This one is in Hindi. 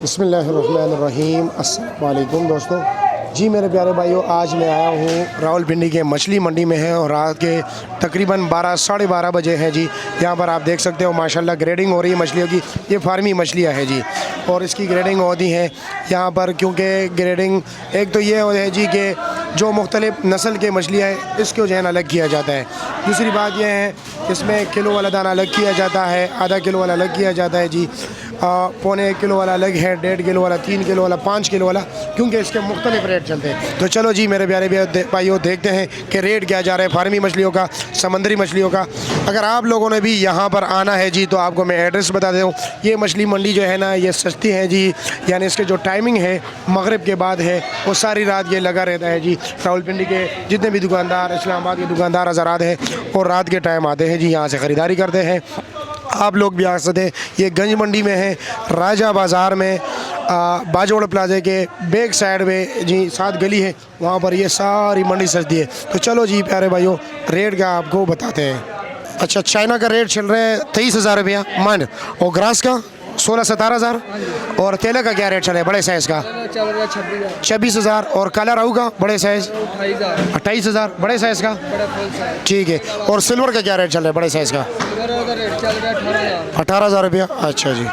बिस्मिल्लाहिर्रहमानिर्रहीम। अस्सलाम वालेकुम दोस्तों। जी मेरे प्यारे भाइयों, आज मैं आया हूँ रावलपिंडी के मछली मंडी में है और रात के तकरीबन 12 साढ़े 12 बजे हैं जी। यहाँ पर आप देख सकते हो माशाल्लाह ग्रेडिंग हो रही है मछलियों की। ये फार्मी मछलियाँ हैं जी और इसकी ग्रेडिंग होती है यहाँ पर, क्योंकि ग्रेडिंग एक तो ये है जी कि जो मुख्तलिफ़ नस्ल के मछलियाँ हैं इसको जो है ना अलग किया जाता है। दूसरी बात यह है इसमें किलो वाला दाना अलग किया जाता है, आधा किलो वाला अलग किया जाता है जी, पौने 1 किलो वाला अलग है, 1.5 किलो वाला, 3 किलो वाला, 5 किलो वाला, क्योंकि इसके मुख्तलिफ रेट चलते हैं। तो चलो जी मेरे प्यारे भाइयों देखते हैं कि रेट क्या जा रहा है फार्मी मछलियों का, समंदरी मछलियों का। अगर आप लोगों ने भी यहाँ पर आना है जी तो आपको मैं एड्रेस बता देता हूँ। ये मछली मंडी जो है ना ये सस्ती है जी, यानी इसके जो टाइमिंग है मगरिब के बाद है वो सारी रात ये लगा रहता है जी। रावलपिंडी के जितने भी दुकानदार, इस्लामाबाद के दुकानदार हज़रात हैं और रात के टाइम आते हैं जी, यहाँ से ख़रीदारी करते हैं। आप लोग भी आ सकते हैं। ये गंज मंडी में है, राजा बाज़ार में, बाजोड़ प्लाजे के बैक साइड में जी 7 गली है, वहाँ पर ये सारी मंडी सस्ती है। तो चलो जी प्यारे भाइयों रेट का आपको बताते हैं। अच्छा, चाइना का रेट चल रहा है 23,000 रुपया मन, और ग्रास का 16-17 हज़ार, और तेले का क्या रेट चल रहा है बड़े साइज़ का? 26,000, और काला रहू का बड़े साइज़ 28,000 बड़े साइज़ का। ठीक है, और सिल्वर का क्या रेट चल रहा है बड़े साइज़ का? 18,000 रुपया। अच्छा जी।